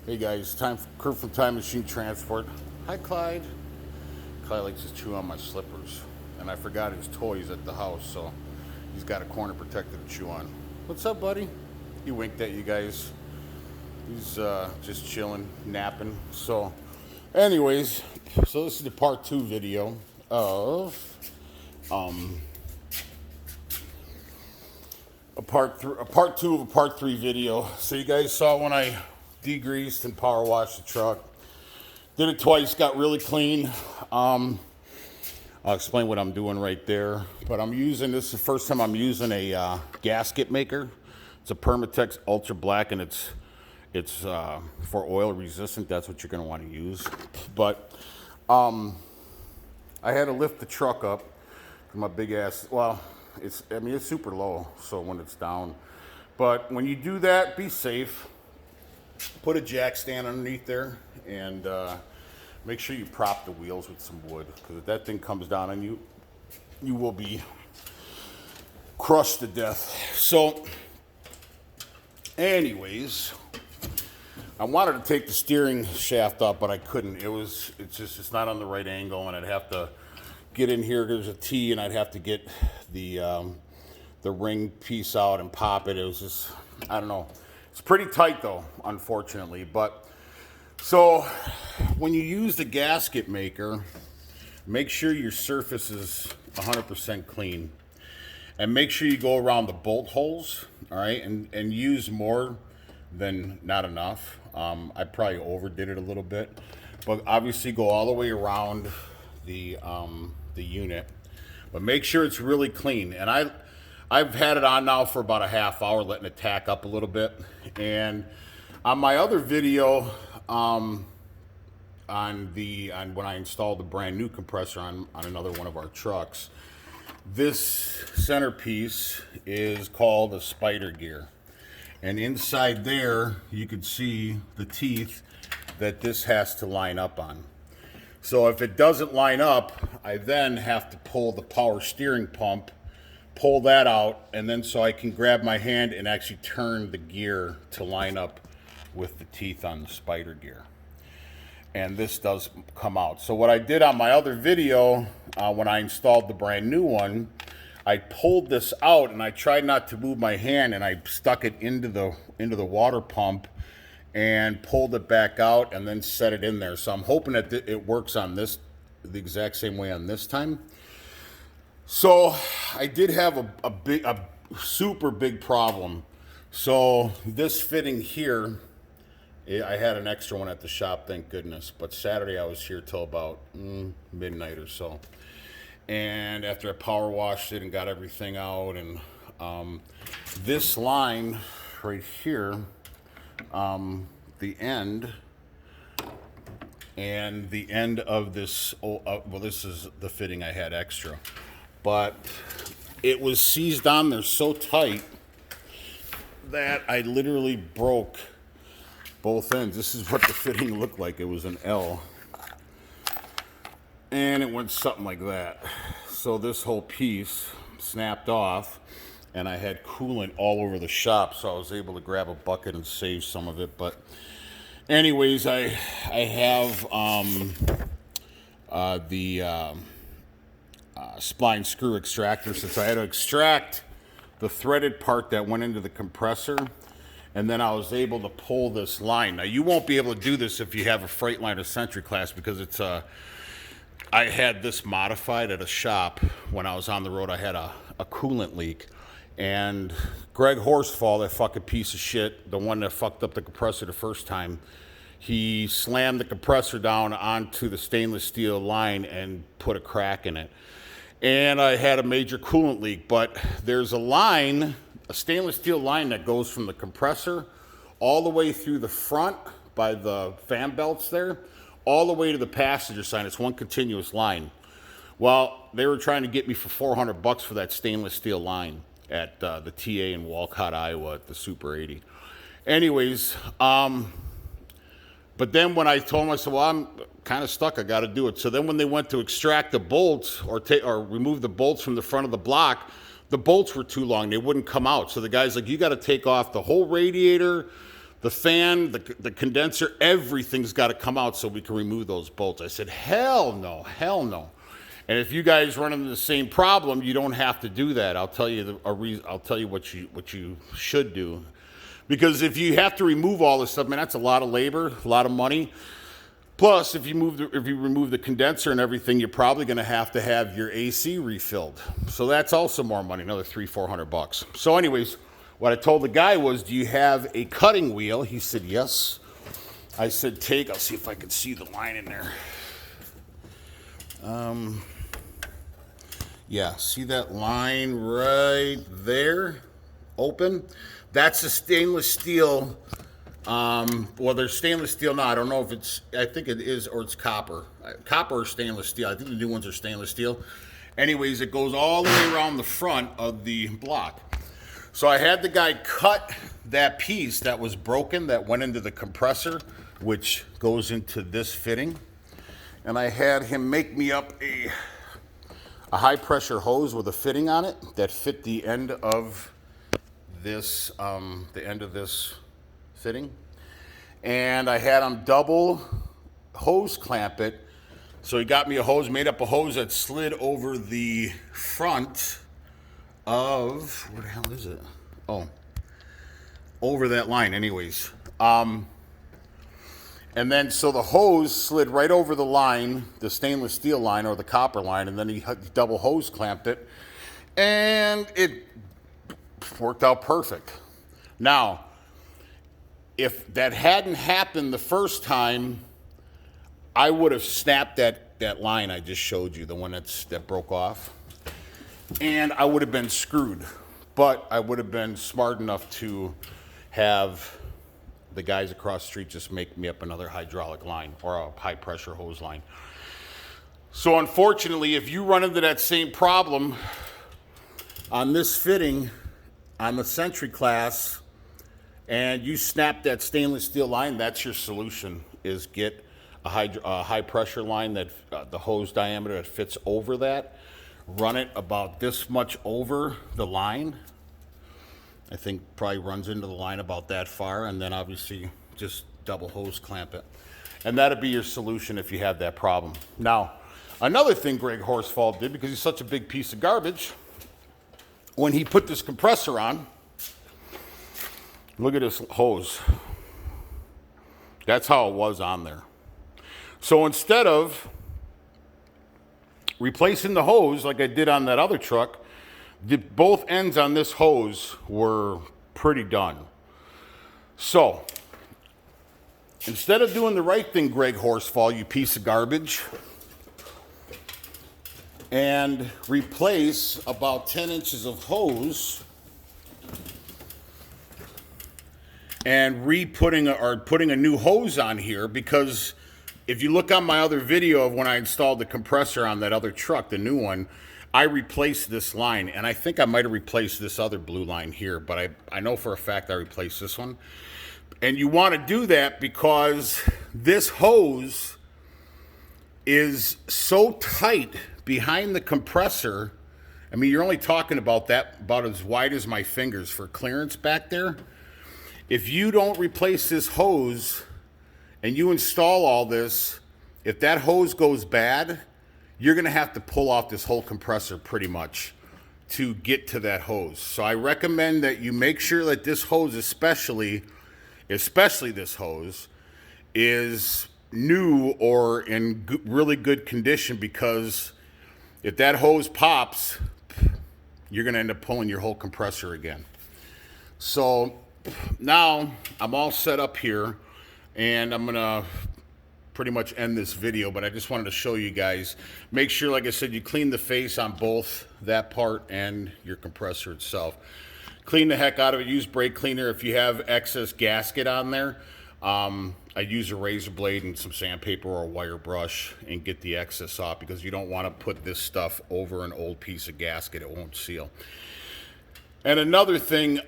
Hey guys, time for Kurt from Time Machine Transport. Hi Clyde. Clyde likes to chew on my slippers, and I forgot his toys at the house, so he's got a corner protector to chew on. What's up, buddy? He winked at you guys. He's just chilling, napping. So, anyways, so this is the part 2 video of a part 2 of a part 3 video. So you guys saw when I degreased and power washed the truck. Did it twice, got really clean. I'll explain what I'm doing right there. But this is the first time I'm using a gasket maker. It's a Permatex Ultra Black, and it's for oil resistant. That's what you're gonna want to use. But I had to lift the truck up. My big ass, well, it's super low, so when it's down. But when you do that, be safe. Put a jack stand underneath there, and make sure you prop the wheels with some wood, because if that thing comes down on you, you will be crushed to death. So, anyways, I wanted to take the steering shaft up, but I couldn't. It's not on the right angle, and I'd have to get in here. There's a T, and I'd have to get the ring piece out and pop it. It was just, I don't know. It's pretty tight though, unfortunately. But so when you use the gasket maker, make sure your surface is 100% clean, and make sure you go around the bolt holes, all right, and use more than not enough. I probably overdid it a little bit, but obviously go all the way around the unit, but make sure it's really clean. And I've had it on now for about a half hour, letting it tack up a little bit. And on my other video, on when I installed the brand new compressor on another one of our trucks, this centerpiece is called a spider gear. And inside there, you can see the teeth that this has to line up on. So if it doesn't line up, I then have to pull the power steering pump, pull that out, and then so I can grab my hand and actually turn the gear to line up with the teeth on the spider gear. And this does come out. So what I did on my other video, when I installed the brand new one, I pulled this out and I tried not to move my hand, and I stuck it into the water pump and pulled it back out and then set it in there. So I'm hoping that it works on this the exact same way on this time. So I did have a super big problem. So this fitting here, I had an extra one at the shop, thank goodness. But Saturday I was here till about midnight or so. And after I power washed it and got everything out, and this line right here, the end and the end of this, well, this is the fitting I had extra, but it was seized on there so tight that I literally broke both ends. This is what the fitting looked like. It was an L, and it went something like that. So this whole piece snapped off, and I had coolant all over the shop, so I was able to grab a bucket and save some of it. But anyways, I have the spline screw extractor, since I had to extract the threaded part that went into the compressor, and then I was able to pull this line. Now you won't be able to do this if you have a Freightliner Century class, because it's I had this modified at a shop when I was on the road. I had a coolant leak, and Greg Horsfall, that fucking piece of shit, the one that fucked up the compressor the first time, he slammed the compressor down onto the stainless steel line and put a crack in it. And I had a major coolant leak. But there's a line, a stainless steel line, that goes from the compressor all the way through the front by the fan belts there, all the way to the passenger side. It's one continuous line. Well, they were trying to get me for $400 for that stainless steel line at the TA in Walcott, Iowa, at the Super 80. Anyways, but then when I told them, I said, well, I'm kind of stuck, I got to do it. So then when they went to extract the bolts or remove the bolts from the front of the block, the bolts were too long. They wouldn't come out. So the guy's like, you got to take off the whole radiator, The fan, the condenser, everything's got to come out so we can remove those bolts. I said, hell no, hell no. And if you guys run into the same problem, you don't have to do that. I'll tell you I'll tell you what you should do, because if you have to remove all this stuff, man, that's a lot of labor, a lot of money. Plus, if you remove the condenser and everything, you're probably going to have your AC refilled. So that's also more money, another $300-400. So, anyways, what I told the guy was, "Do you have a cutting wheel?" He said, "Yes." I said, I'll see if I can see the line in there. Yeah, see that line right there, open? That's a stainless steel. Well, there's stainless steel now. I don't know if I think it is, or it's copper. Copper or stainless steel. I think the new ones are stainless steel. Anyways, it goes all the way around the front of the block. So I had the guy cut that piece that was broken that went into the compressor, which goes into this fitting. And I had him make me up a high pressure hose with a fitting on it that fit the end of this fitting. And I had him double hose clamp it. So he got me a hose, made up a hose that slid over the front of, where the hell is it? Oh, over that line anyways. And then so the hose slid right over the line, the stainless steel line or the copper line, and then he double hose clamped it, and it worked out perfect. Now, if that hadn't happened the first time, I would have snapped that line I just showed you, the one that broke off, and I would have been screwed. But I would have been smart enough to have the guys across the street just make me up another hydraulic line or a high pressure hose line. So unfortunately, if you run into that same problem on this fitting on the Century class and you snap that stainless steel line, that's your solution, is get a high pressure line that the hose diameter that fits over that. Run it about this much over the line. I think probably runs into the line about that far, and then obviously just double hose clamp it. And that'll be your solution if you have that problem. Now, another thing Greg Horsfall did, because he's such a big piece of garbage, when he put this compressor on, look at this hose. That's how it was on there. So instead of replacing the hose like I did on that other truck, both ends on this hose were pretty done. So instead of doing the right thing, Greg Horsfall, you piece of garbage, and replace about 10 inches of hose and putting a new hose on here, because if you look on my other video of when I installed the compressor on that other truck, the new one, I replaced this line, and I think I might have replaced this other blue line here, but I know for a fact I replaced this one. And you want to do that because this hose is so tight behind the compressor. I mean, you're only talking about as wide as my fingers for clearance back there. If you don't replace this hose and you install all this, if that hose goes bad, you're going to have to pull off this whole compressor pretty much to get to that hose. So I recommend that you make sure that this hose, especially this hose, is new or in really good condition, because if that hose pops, you're going to end up pulling your whole compressor again. So now I'm all set up here, and I'm going to pretty much end this video, but I just wanted to show you guys. Make sure, like I said, you clean the face on both that part and your compressor itself. Clean the heck out of it. Use brake cleaner. If you have excess gasket on there, I use a razor blade and some sandpaper or a wire brush and get the excess off, because you don't want to put this stuff over an old piece of gasket. It won't seal. And another thing,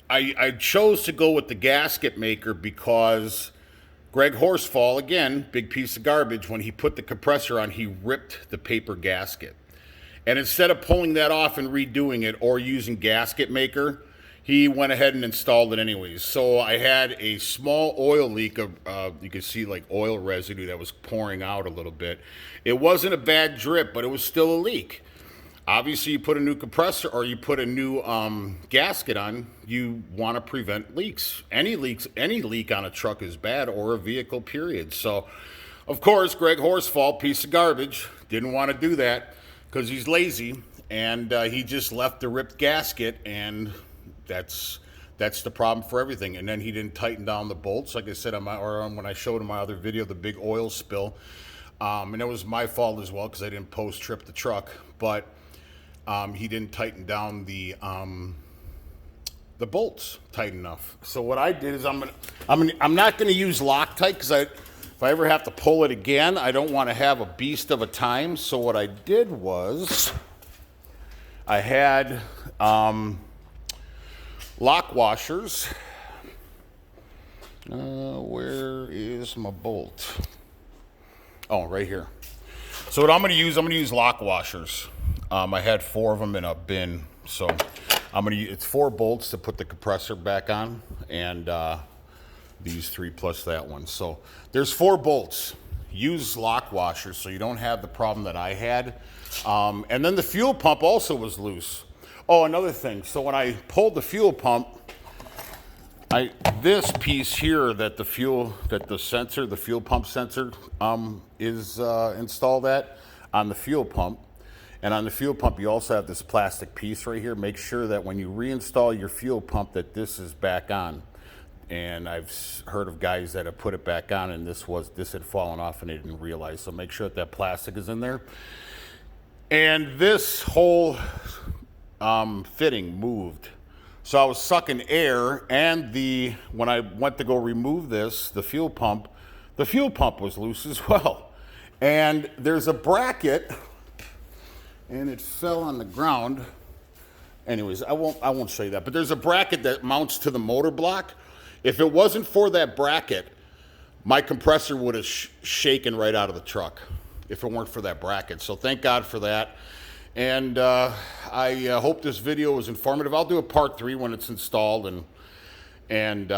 I chose to go with the gasket maker because Greg Horsfall, again, big piece of garbage, when he put the compressor on, he ripped the paper gasket. And instead of pulling that off and redoing it or using gasket maker, he went ahead and installed it anyways. So I had a small oil leak of, you could see like oil residue that was pouring out a little bit. It wasn't a bad drip, but it was still a leak. Obviously, you put a new compressor or you put a new gasket on, you want to prevent leaks. Any leak on a truck is bad, or a vehicle, period. So, of course, Greg Horsfall, piece of garbage, didn't want to do that because he's lazy, and he just left the ripped gasket, and that's the problem for everything. And then he didn't tighten down the bolts, like I said when I showed in my other video, the big oil spill. And it was my fault as well because I didn't post-trip the truck, but he didn't tighten down the bolts tight enough. So what I did is I'm not going to use Loctite because if I ever have to pull it again, I don't want to have a beast of a time. So what I did was I had lock washers. Where is my bolt? Oh, right here. So what I'm going to use lock washers. I had 4 of them in a bin, so it's 4 bolts to put the compressor back on, and these 3 plus that one. So there's 4 bolts. Use lock washers so you don't have the problem that I had. And then the fuel pump also was loose. Oh, another thing. So when I pulled the fuel pump, this piece here that the fuel pump sensor is installed on the fuel pump. And on the fuel pump, you also have this plastic piece right here. Make sure that when you reinstall your fuel pump that this is back on. And I've heard of guys that have put it back on and this had fallen off and they didn't realize. So make sure that plastic is in there. And this whole fitting moved. So I was sucking air, and when I went to go remove this, the fuel pump was loose as well. And there's a bracket, and it fell on the ground. Anyways, I won't show you that, but there's a bracket that mounts to the motor block. If it wasn't for that bracket, my compressor would have shaken right out of the truck if it weren't for that bracket. So thank God for that. And I hope this video was informative. I'll do a part 3 when it's installed and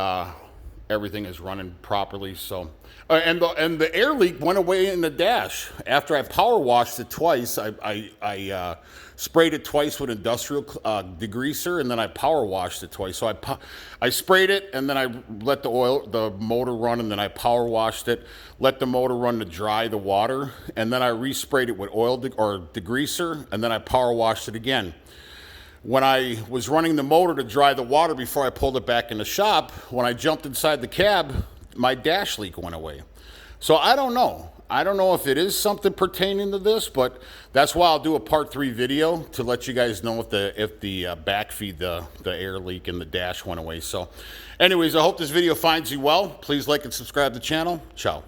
everything is running properly. So, and the air leak went away in the dash after I power washed it twice. I sprayed it twice with industrial degreaser, and then I power washed it twice. So I sprayed it, and then I let the motor run, and then I power washed it, let the motor run to dry the water, and then I resprayed it with oil or degreaser, and then I power washed it again. When I was running the motor to dry the water before I pulled it back in the shop, when I jumped inside the cab, my dash leak went away. So I don't know. I don't know if it is something pertaining to this, but that's why I'll do a part 3 video to let you guys know if the backfeed, the air leak in the dash went away. So anyways, I hope this video finds you well. Please like and subscribe to the channel. Ciao.